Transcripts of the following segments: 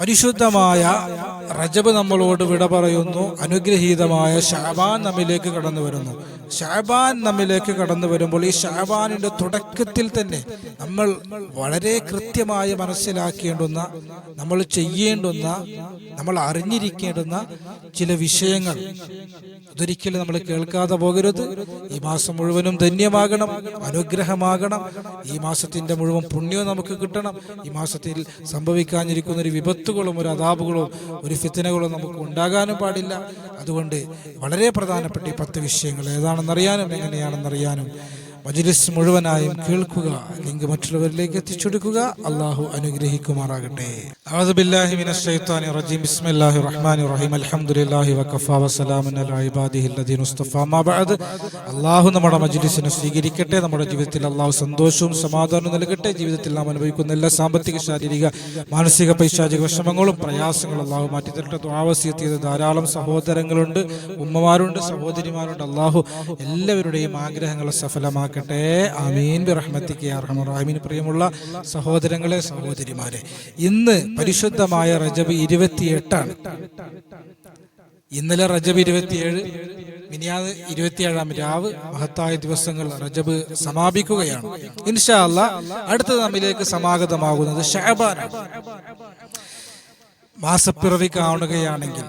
പരിശുദ്ധമായ റജബ് നമ്മളോട് വിട പറയുന്നു. അനുഗ്രഹീതമായ ശഅബാൻ നമ്മിലേക്ക് കടന്നു വരുന്നു. ശഅബാൻ നമ്മിലേക്ക് കടന്നു വരുമ്പോൾ ഈ ശഅബാനിന്റെ തുടക്കത്തിൽ തന്നെ നമ്മൾ വളരെ കൃത്യമായി മനസ്സിലാക്കേണ്ടുന്ന, നമ്മൾ ചെയ്യേണ്ടുന്ന, നമ്മൾ അറിഞ്ഞിരിക്കേണ്ടുന്ന ചില വിഷയങ്ങൾ അതൊരിക്കലും നമ്മൾ കേൾക്കാതെ പോകരുത്. ഈ മാസം മുഴുവനും ധന്യമാകണം, അനുഗ്രഹമാകണം. ഈ മാസത്തിന്റെ മുഴുവൻ പുണ്യവും നമുക്ക് കിട്ടണം. ഈ മാസത്തിൽ സംഭവിക്കാനിരിക്കുന്ന ഒരു വിപത്തുകളും ഒരു അദാബുകളും ഒരു ഫിത്നകളും നമുക്ക് ഉണ്ടാകാനും പാടില്ല. അതുകൊണ്ട് വളരെ പ്രധാനപ്പെട്ട ഈ 10 വിഷയങ്ങൾ ഏതാണെന്നറിയാനും എങ്ങനെയാണെന്നറിയാനും മജ്‌ലിസ് മുഴുവനായും കേൾക്കുക, ലിങ്ക് മറ്റുള്ളവരിലേക്ക് എത്തിച്ചെടുക്കുക. അള്ളാഹു അനുഗ്രഹിക്കുമാറാകട്ടെ. അഊദു ബില്ലാഹി മിനശ് ശൈത്വാനിർ റജീം. ബിസ്മില്ലാഹിർ റഹ്മാനിർ റഹീം. അൽഹംദുലില്ലാഹി വകഫാ വസ്സലാമുൻ അലാ ഇബാദിഹില്ലദീന മുസ്തഫാ. മാ ബഅദ്. അള്ളാഹു നമ്മുടെ മജ്‌ലിസിനെ സ്വീകരിക്കട്ടെ. നമ്മുടെ ജീവിതത്തിൽ അള്ളാഹു സന്തോഷവും സമാധാനവും നൽകട്ടെ. ജീവിതത്തിൽ നാം അനുഭവിക്കുന്ന എല്ലാ സാമ്പത്തിക, ശാരീരിക, മാനസിക, പൈശാചിക വിഷമങ്ങളും പ്രയാസങ്ങളും അള്ളാഹു മാറ്റിത്തരട്ടെ. ദുആ വസിയത്ത് ചെയ്ത ധാരാളം സഹോദരങ്ങളുണ്ട്, ഉമ്മമാരുണ്ട്, സഹോദരിമാരുണ്ട്. അള്ളാഹു എല്ലാവരുടെയും ആഗ്രഹങ്ങളെ സഫലമാക്കട്ടെ. ആമീൻ ബിറഹ്മതിക യാ അർഹമർ റഹീമീൻ. പ്രിയമുള്ള സഹോദരങ്ങളെ, സഹോദരിമാരെ, ഇന്ന് പരിശുദ്ധമായ റജബ് 28 ആണ്. ഇന്നലെ റജബ് 27, മിനിയാന്ന് 27-ാം രാവ്. മഹത്തായ ദിവസങ്ങൾ റജബ് സമാപിക്കുകയാണ്. ഇൻഷാ അല്ലാഹ് അടുത്ത നമ്മിലേക്ക് സമാഗതമാകുന്നത് ശഅബാനാണ്. മാസപ്പിറവി കാണുകയാണെങ്കിൽ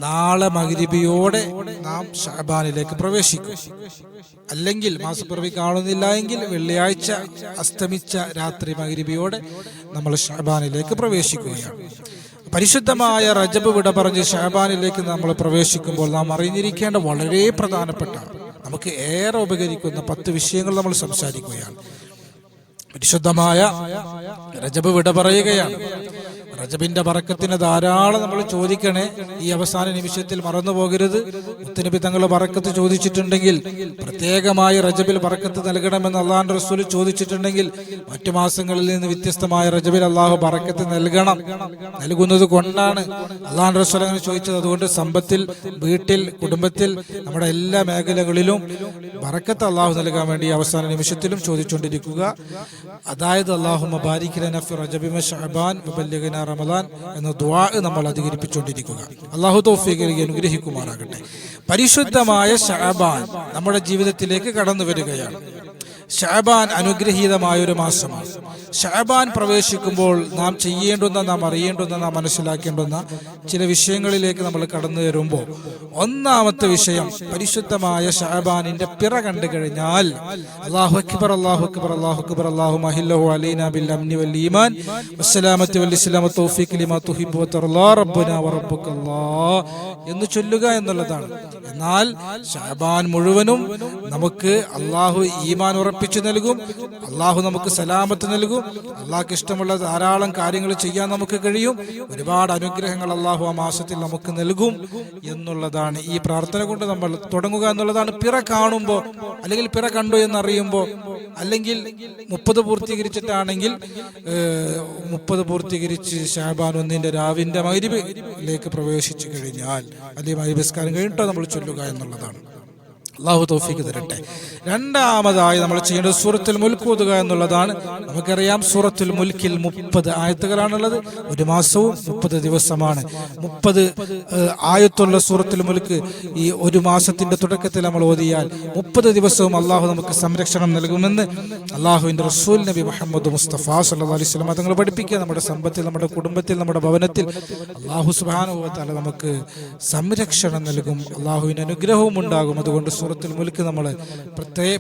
നാളെ മഗ്‌രിബിയോടെ നാം ശഅബാനിലേക്ക് പ്രവേശിക്കും. അല്ലെങ്കിൽ മാസപ്പിറവി കാണുന്നില്ല എങ്കിൽ വെള്ളിയാഴ്ച അസ്തമിച്ച രാത്രി മഗ്‌രിബിയോടെ നമ്മൾ ശഅബാനിലേക്ക് പ്രവേശിക്കുകയാണ്. പരിശുദ്ധമായ റജബ് വിട പറഞ്ഞ് ശഅബാനിലേക്ക് നമ്മൾ പ്രവേശിക്കുമ്പോൾ നാം അറിഞ്ഞിരിക്കേണ്ട വളരെ പ്രധാനപ്പെട്ട, നമുക്ക് ഏറെ ഉപകരിക്കുന്ന 10 വിഷയങ്ങൾ നമ്മൾ സംസാരിക്കുകയാണ്. പരിശുദ്ധമായ റജബ് വിട പറയുകയാണ്. റജബിന്റെ ബറക്കത്തിന് ധാരാളം നമ്മൾ ചോദിക്കണേ. ഈ അവസാന നിമിഷത്തിൽ മറന്നു പോകരുത്. മുത്തുനബി തങ്ങൾ ബറക്കത്ത് ചോദിച്ചിട്ടുണ്ടെങ്കിൽ, പ്രത്യേകമായി റജബിൽ ബറക്കത്ത് നൽകണമെന്ന് അള്ളാഹുവിന്റെ റസൂൽ ചോദിച്ചിട്ടുണ്ടെങ്കിൽ, മറ്റു മാസങ്ങളിൽ നിന്ന് വ്യത്യസ്തമായ റജബിൽ അള്ളാഹു ബറക്കത്ത് നൽകുന്നത് കൊണ്ടാണ് അള്ളാഹുവിന്റെ റസൂൽ അങ്ങനെ ചോദിച്ചത്. അതുകൊണ്ട് സമ്പത്തിൽ, വീട്ടിൽ, കുടുംബത്തിൽ, നമ്മുടെ എല്ലാ മേഖലകളിലും ബറക്കത്ത് അള്ളാഹു നൽകാൻ വേണ്ടി അവസാന നിമിഷത്തിലും ചോദിച്ചുകൊണ്ടിരിക്കുക. അതായത് അല്ലാഹുമ്മ ബാരിക് ലനാ ഫി റജബി വ ശഅബാൻ വബല്ലിഗ്നാ റമളാൻ എന്ന ദുആ നമ്മൾ അധികരിപ്പിച്ചുകൊണ്ടിരിക്കുക. അല്ലാഹു തൗഫീഖ് നൽകി അനുഗ്രഹിക്കുമാറാകട്ടെ. പരിശുദ്ധമായ ശഅബാൻ നമ്മുടെ ജീവിതത്തിലേക്ക് കടന്നു വരികയാണ്. ശഅബാൻ അനുഗ്രഹീതമായ ഒരു മാസമാണ്. ശഅബാൻ പ്രവേശിക്കുമ്പോൾ നാം ചെയ്യേണ്ടുന്ന, നാം അറിയേണ്ടുന്ന, നാം മനസ്സിലാക്കേണ്ടുന്ന ചില വിഷയങ്ങളിലേക്ക് നമ്മൾ കടന്നു വരുമ്പോൾ, ഒന്നാമത്തെ വിഷയം, പരിശുദ്ധമായ ശഅബാനിന്റെ പിറ കണ്ടു കഴിഞ്ഞാൽ അല്ലാഹു അക്ബർ, അല്ലാഹു അക്ബർ, അല്ലാഹു അക്ബർ, അല്ലാഹുമ്മ അഹില്ലഹു അലൈനാ ബിൽ അംനി വൽ ഈമാൻ വസ്സലാമത്തി വൽ ഇസ്ലാം തൗഫീഖ് ലിമാ തുഹിബ്ബു വതർലാ റബ്ബനാ വറബ്ബുക്കല്ലാഹ് എന്ന് ചൊല്ലുക എന്നുള്ളതാണ്. എന്നാൽ ശഅബാൻ മുഴുവനും നമുക്ക് അല്ലാഹു ഈമാൻ ഉറപ്പിച്ചു നൽകും. അല്ലാഹു നമുക്ക് സലാമത്ത് നൽകും. അല്ലാഹുക്ക് ഇഷ്ടമുള്ള ധാരാളം കാര്യങ്ങൾ ചെയ്യാൻ നമുക്ക് കഴിയും. ഒരുപാട് അനുഗ്രഹങ്ങൾ അല്ലാഹു ആ മാസത്തിൽ നമുക്ക് നൽകും എന്നുള്ളതാണ്. ഈ പ്രാർത്ഥന കൊണ്ട് നമ്മൾ തുടങ്ങുക എന്നുള്ളതാണ്. പിറ കാണുമ്പോൾ, അല്ലെങ്കിൽ പിറ കണ്ടു എന്നറിയുമ്പോൾ, അല്ലെങ്കിൽ 30 പൂർത്തീകരിച്ചിട്ടാണെങ്കിൽ 30 പൂർത്തീകരിച്ച് ശഅബാൻ 1 രാവിന്റെ മഗ്‌രിബിലേക്ക് പ്രവേശിച്ചു കഴിഞ്ഞാൽ, അല്ലെങ്കിൽ മഗ്‌രിബ് നിസ്കാരം കഴിഞ്ഞിട്ടോ നമ്മൾ ചൊല്ലുക എന്നുള്ളതാണ്. അല്ലാഹു തൗഫീഖ് തരട്ടെ. രണ്ടാമതായി നമ്മൾ ചെയ്യേണ്ടത് സൂറത്തുൽ മുൽക്ക് ഓതുക എന്നുള്ളതാണ്. നമുക്കറിയാം, സൂറത്തുൽ മുൽക്കിൽ 30 ആയത്തുകളാണുള്ളത്. ഒരു മാസവും 30 ദിവസമാണ്. 30 ആയത്തുള്ള സൂറത്തുൽ മുൽക്ക് ഈ ഒരു മാസത്തിന്റെ തുടക്കത്തിൽ നമ്മൾ ഓതിയാൽ 30 ദിവസവും അള്ളാഹു നമുക്ക് സംരക്ഷണം നൽകുമെന്ന് അള്ളാഹുവിന്റെ റസൂൽ നബി മുഹമ്മദ് മുസ്തഫ സല്ലല്ലാഹു അലൈഹി വസല്ലം തങ്ങൾ പഠിപ്പിക്കുക. നമ്മുടെ സമ്പത്തിൽ, നമ്മുടെ കുടുംബത്തിൽ, നമ്മുടെ ഭവനത്തിൽ അള്ളാഹു സുബ്ഹാനഹു വ തആല നമുക്ക് സംരക്ഷണം നൽകും. അള്ളാഹുവിന്റെ അനുഗ്രഹവും ഉണ്ടാകും. അതുകൊണ്ട് സൂറത്തുൽ മുൽക്ക് നമ്മൾ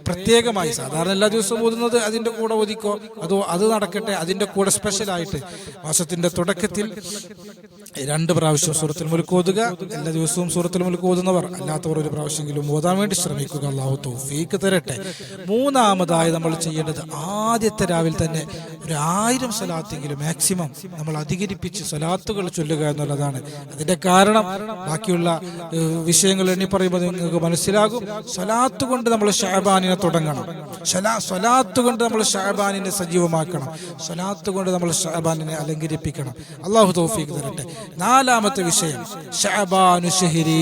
പ്രത്യേകമായി, സാധാരണ എല്ലാ ദിവസവും ഓതുന്നത് അതിന്റെ കൂടെ ഓതിക്കോ, അത് നടക്കട്ടെ. അതിന്റെ കൂടെ സ്പെഷ്യലായിട്ട് മാസത്തിന്റെ തുടക്കത്തിൽ 2 പ്രാവശ്യം സൂറത്തുൽ മുൽക്ക് ഓതുക. എല്ലാ ദിവസവും സൂറത്തുൽ മുൽക്ക് ഓതുന്നവർ, അല്ലാത്തവർ 1 പ്രാവശ്യമെങ്കിലും ഓതാൻ വേണ്ടി ശ്രമിക്കുക. അല്ലാഹു തൗഫീഖ് തരട്ടെ. മൂന്നാമതായി നമ്മൾ ചെയ്യേണ്ടത്, ആദ്യത്തെ രാവിൽ തന്നെ 1000 സ്വലാത്തെങ്കിലും മാക്സിമം നമ്മൾ അധികരിപ്പിച്ച് സ്വലാത്തുകൾ ചൊല്ലുക എന്നുള്ളതാണ്. അതിന്റെ കാരണം ബാക്കിയുള്ള വിഷയങ്ങൾ എണ്ണി പറയുമ്പോൾ നിങ്ങൾക്ക് മനസ്സിലാകും. സ്വലാത്ത് കൊണ്ട് നമ്മൾ ഷഅബാനിനെ തുടങ്ങണം. സ്വലാത്ത് കൊണ്ട് നമ്മൾ ഷഅബാനിനെ സജീവമാക്കണം. സ്വലാത്ത് കൊണ്ട് നമ്മൾ ഷഅബാനിനെ അലങ്കരിപ്പിക്കണം. അള്ളാഹു തൗഫീഖ് തരട്ടെ. നാലാമത്തെ വിഷയം, ഷഅബാനു ശഹ്രി,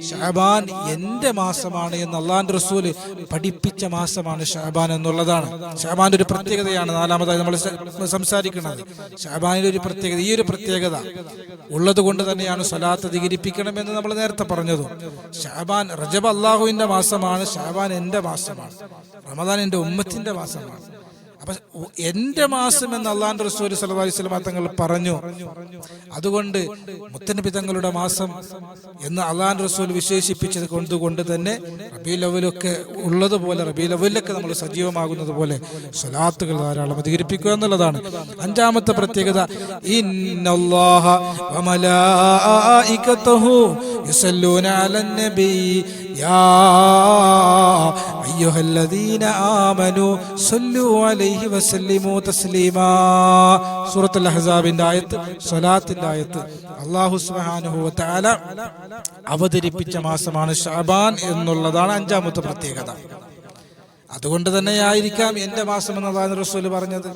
ഷഅബാൻ എന്റെ മാസമാണ് എന്ന് അള്ളാഹുവിന്റെ റസൂൽ പഠിപ്പിച്ച മാസമാണ് ഷഅബാൻ എന്നുള്ളതാണ്. ഷഅബാന്റെ ഒരു പ്രത്യേകതയാണ് നാലാമതായി നമ്മൾ സംസാരിക്കുന്നത്. ഷഅബാനിന്റെ ഒരു പ്രത്യേകത, ഈ ഒരു പ്രത്യേകത ഉള്ളത് കൊണ്ട് തന്നെയാണ് സ്വലാത്ത് അധികരിപ്പിക്കണം എന്ന് നമ്മൾ നേരത്തെ പറഞ്ഞത്. ഷഅബാൻ, റജബ് അള്ളാഹുവിന്റെ മാസമാണ്, ഷഅബാൻ എന്റെ മാസമാണ്, റമദാൻ എന്റെ ഉമ്മത്തിന്റെ മാസമാണ്. അപ്പൊ എന്റെ മാസം എന്ന് അള്ളാഹുവിന്റെ റസൂൽ സല്ലല്ലാഹു അലൈഹി വസല്ലം തങ്ങൾ പറഞ്ഞു. അതുകൊണ്ട് മുത്തനബി തങ്ങളുടെ മാസം എന്ന് അള്ളാഹുവിന്റെ റസൂൽ വിശേഷിപ്പിച്ചത് കൊണ്ട് തന്നെ റബീഉൽ അവ്വലൊക്കെ ഉള്ളതുപോലെ, റബീഉൽ അവ്വലിലൊക്കെ നമ്മൾ സജീവമാകുന്നത് പോലെ സ്വലാത്തുകൾ ധാരാളം അധികരിപ്പിക്കുക എന്നുള്ളതാണ്. അഞ്ചാമത്തെ പ്രത്യേകത, ഇന്നല്ലാഹ വമലായികതഹു യുസല്ലൂന അലൻ നബി യാ അയ്യുഹല്ലദീന ആമനു സല്ലു അലൈഹി വസല്ലിമു തസ്ലീമാ. സൂറത്തുൽ അഹ്സാബിന്റെ ആയത്ത്, സ്വലാത്തിന്റെ ആയത്ത് അല്ലാഹു സുബ്ഹാനഹു വ തആല അവതരിപ്പിച്ച മാസമാണ് ഷഅബാൻ എന്നുള്ളതാണ് അഞ്ചാമത്തെ പ്രത്യേകത. അതുകൊണ്ട് തന്നെയായിരിക്കാം എന്റെ മാസം എന്ന് അല്ലാഹുവിന്റെ റസൂൽ പറഞ്ഞത്.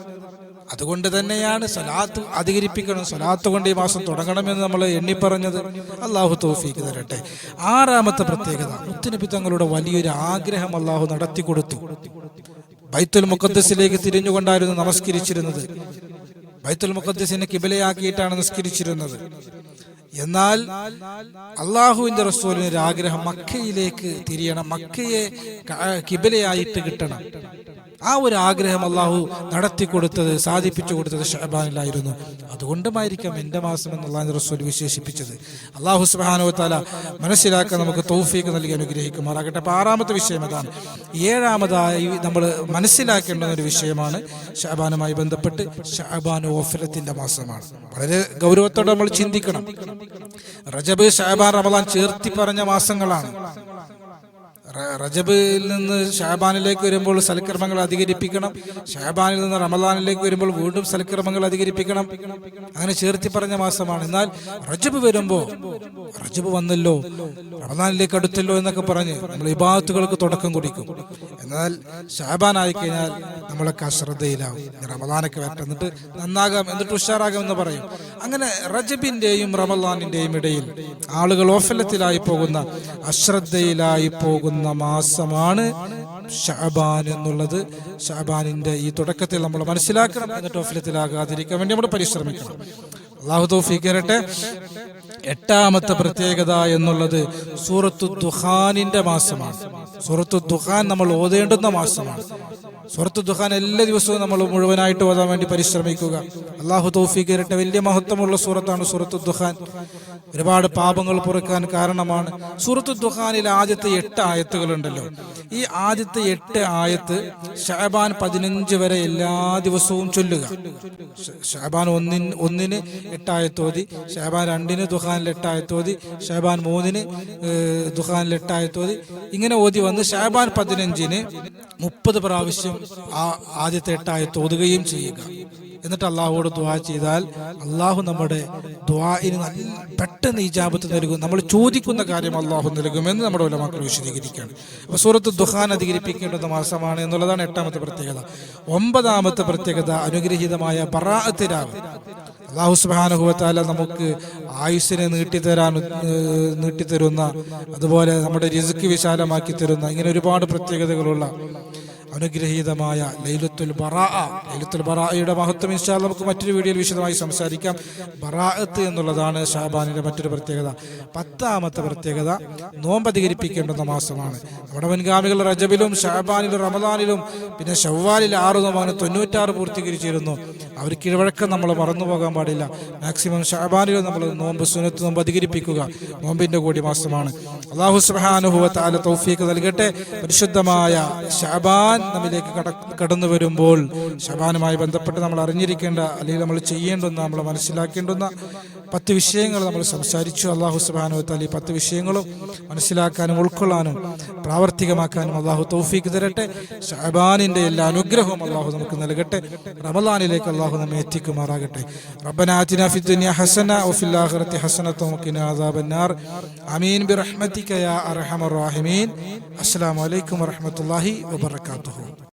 അതുകൊണ്ട് തന്നെയാണ് സ്വലാത്ത് അധികരിപ്പിക്കണം, സ്വലാത്ത് കൊണ്ട് ഈ മാസം തുടങ്ങണമെന്ന് നമ്മൾ എണ്ണിപ്പറഞ്ഞത്. അള്ളാഹു തൗഫീഖ് തരട്ടെ. ആറാമത്തെ പ്രത്യേകത, മുത്തുനബി തങ്ങളുടെ വലിയൊരു ആഗ്രഹം അള്ളാഹു നടത്തി കൊടുത്തു. ബൈത്തുൽ മുഖദ്ദസിലേക്ക് തിരിഞ്ഞുകൊണ്ടായിരുന്നു നമസ്കരിച്ചിരുന്നത്. ബൈത്തുൽ മുഖദ്ദസിനെ കിബിലയാക്കിയിട്ടാണ് നമസ്കരിച്ചിരുന്നത്. എന്നാൽ അള്ളാഹുവിന്റെ റസൂലിന് ഒരു ആഗ്രഹം, മക്കയിലേക്ക് തിരിയണം, മക്കയെ കിബിലയായിട്ട് കിട്ടണം. ആ ഒരു ആഗ്രഹം അള്ളാഹു നടത്തി കൊടുത്തത്, സാധിപ്പിച്ചു കൊടുത്തത് ഷഅബാനിലായിരുന്നു. അതുകൊണ്ടുമായിരിക്കാം എന്റെ മാസം എന്ന് അള്ളാഹുവിന്റെ റസൂൽ വിശേഷിപ്പിച്ചത്. അള്ളാഹു സുബ്ഹാനഹു വ തആല മനസ്സിലാക്കാൻ നമുക്ക് തൗഫീഖ് നൽകി അനുഗ്രഹിക്കുമാറാകട്ടെ. അപ്പൊ ആറാമത്തെ വിഷയം അതാണ്. ഏഴാമതായി നമ്മൾ മനസ്സിലാക്കേണ്ടുന്ന ഒരു വിഷയമാണ് ഷഅബാനുമായി ബന്ധപ്പെട്ട്, ഷഅബാൻ ഗഫറത്തിന്റെ മാസമാണ്. വളരെ ഗൗരവത്തോടെ നമ്മൾ ചിന്തിക്കണം. റജബ്, ഷഅബാൻ, റമദാൻ ചേർത്തി പറഞ്ഞ മാസങ്ങളാണ്. റജബിൽ നിന്ന് ഷഅബാനിലേക്ക് വരുമ്പോൾ സൽക്കർമ്മങ്ങൾ അധികരിപ്പിക്കണം. ഷഅബാനിൽ നിന്ന് റമദാനിലേക്ക് വരുമ്പോൾ വീണ്ടും സൽക്കർമ്മങ്ങൾ അധികരിപ്പിക്കണം. അങ്ങനെ ചേർത്തി പറഞ്ഞ മാസമാണ്. എന്നാൽ റജബ് വരുമ്പോൾ, റജബ് വന്നല്ലോ, റമദാനിലേക്ക് അടുത്തല്ലോ എന്നൊക്കെ പറഞ്ഞ് നമ്മൾ ഇബാദത്തുകൾക്ക് തുടക്കം കുറിക്കും. എന്നാൽ ഷഅബാൻ ആയിക്കഴിഞ്ഞാൽ നമ്മളൊക്കെ അശ്രദ്ധയിലാവും. റമദാനൊക്കെ വരട്ടെ, എന്നിട്ട് നന്നാകാം, എന്നിട്ട് ഉഷാറാകാം എന്ന് പറയും. അങ്ങനെ റജബിന്റെയും റമദാനിന്റെയും ഇടയിൽ ആളുകൾ ഓഫലത്തിലായി പോകുന്ന, അശ്രദ്ധയിലായി പോകുന്ന മാസമാണ് ഷഅബാൻ എന്നുള്ളത്. ഷഅബാനിന്റെ ഈ തുടക്കത്തിൽ നമ്മൾ മനസ്സിലാക്കണം. എന്നിട്ട് ഓഫലത്തിലാകാതിരിക്കാൻ വേണ്ടി നമ്മൾ പരിശ്രമിക്കണം. അല്ലാഹു തൗഫീഖ് തരട്ടെ. എട്ടാമത്തെ പ്രത്യേകത എന്നുള്ളത് സൂറത്തു ദുഖാനിന്റെ മാസമാണ്. സൂറത്തു ദുഖാൻ നമ്മൾ ഓതേണ്ടുന്ന മാസമാണ്. സൂറത്തു ദുഖാൻ എല്ലാ ദിവസവും നമ്മൾ മുഴുവനായിട്ട് ഓതാൻ വേണ്ടി പരിശ്രമിക്കുക. അല്ലാഹു തൗഫീഖ് തരട്ടെ. വലിയ മഹത്വമുള്ള സൂറത്താണ് സൂറത്തു ദുഖാൻ. ഒരുപാട് പാപങ്ങൾ പൊറുക്കാൻ കാരണമാണ്. സൂറത്തു ദുഖാനിലെ ആദ്യത്തെ 8 ആയത്തുകളുണ്ടല്ലോ, ഈ ആദ്യത്തെ 8 ആയത്ത് ഷഅബാൻ 15 വരെ എല്ലാ ദിവസവും ചൊല്ലുക. ഷഅബാൻ 1-ന് 8 ആയത്ത് ഓതി, ഷഅബാൻ 2-ന് ദുഖാനിൽ 8 ആയത്ത് ഓതി, ഷഅബാൻ 3-ന് ദുഖാനിൽ 8 ആയത്ത് ഓതി, ഇങ്ങനെ ഓതി വന്ന് ഷഅബാൻ 15-ന് 30 പ്രാവശ്യം ആ ആദ്യത്തെ 8 ആയത്ത് ഓതുകയും ചെയ്യുക. എന്നിട്ട് അള്ളാഹുവോട് ദുആ ചെയ്താൽ അള്ളാഹു നമ്മുടെ ദുആഇന് പെട്ടെന്ന് ഇജാബത്ത് നൽകും. നമ്മൾ ചോദിക്കുന്ന കാര്യം അള്ളാഹു നൽകുമെന്ന് നമ്മുടെ ഉലമാക്കൾ വിശദീകരിക്കുകയാണ്. അപ്പോൾ സൂറത്ത് ദുഖാൻ അധികരിപ്പിക്കേണ്ടുന്ന മാസമാണ് എന്നുള്ളതാണ് 8ാമത്തെ പ്രത്യേകത. 9ാമത്തെ പ്രത്യേകത അനുഗ്രഹീതമായ ബറാഅത്ത് രാവ്. അല്ലാഹു സുബ്ഹാനഹു വ തആല നമുക്ക് ആയുസ്സിനെ നീട്ടിത്തരുന്ന, അതുപോലെ നമ്മുടെ റിസ്ക് വിശാലമാക്കി തരുന്ന, ഇങ്ങനെ ഒരുപാട് പ്രത്യേകതകളുള്ള അനുഗ്രഹീതമായ ലൈലത്തുൽ ബറാഅയുടെ മഹത്വം ഇൻഷാ അല്ലാഹ് നമുക്ക് മറ്റൊരു വീഡിയോയിൽ വിശദമായി സംസാരിക്കാം. ബറാഅത്ത് എന്നുള്ളതാണ് ഷഅബാനിന്റെ മറ്റൊരു പ്രത്യേകത. 10ാമത്തെ പ്രത്യേകത നോമ്പ് അധികരിപ്പിക്കേണ്ടുന്ന മാസമാണ്. നമ്മുടെ മുൻഗാമികൾ റജബിലും ഷഅബാനിലും റമദാനിലും പിന്നെ ശവ്വാലിൽ 6 നോമ്പാണ് 96 പൂർത്തീകരിച്ചിരുന്നു. അവർ കിഴവഴക്കം നമ്മൾ മറന്നു പോകാൻ പാടില്ല. മാക്സിമം ഷഅബാനിലും നമ്മൾ നോമ്പ്, സുന്നത്ത് നോമ്പ് അധികരിപ്പിക്കുക. നോമ്പിന്റെ കൂടി മാസമാണ്. അല്ലാഹു സുബ്ഹാനഹു വ തആല തൗഫീഖ് നൽകട്ടെ. പരിശുദ്ധമായ ഷഅബാൻ നമ്മിലേക്ക് കടന്നു വരുമ്പോൾ ഷഅബാനുമായി ബന്ധപ്പെട്ട് നമ്മൾ അറിഞ്ഞിരിക്കേണ്ട, അല്ലെങ്കിൽ നമ്മൾ ചെയ്യേണ്ടുന്ന, നമ്മൾ മനസ്സിലാക്കേണ്ടുന്ന 10 വിഷയങ്ങൾ നമ്മൾ സംസാരിച്ചു. അല്ലാഹു സുബ്ഹാനഹു വ തആല ഈ 10 വിഷയങ്ങളും മനസ്സിലാക്കാനും ഉൾക്കൊള്ളാനും പ്രാവർത്തികമാക്കാനും അല്ലാഹു തൗഫീഖ് തരട്ടെ. ശഅബാനിന്റെ എല്ലാ അനുഗ്രഹവും അല്ലാഹു നമുക്ക് നൽകട്ടെ. റമളാനിലേക്ക് അല്ലാഹു നമ്മെ എത്തിക്കുമാറാകട്ടെ. റബ്ബനാ ആതിനാ ഫിദ് ദുനിയ ഹസന വഫിൽ ആഖിറതി ഹസനത വഖിനാ അദാബന്നാർ. ആമീൻ ബിറഹ്മതിക യാ അർഹമർ റഹീമീൻ. അസ്സലാമു അലൈക്കും വറഹ്മത്തുള്ളാഹി വബറകാതുഹു.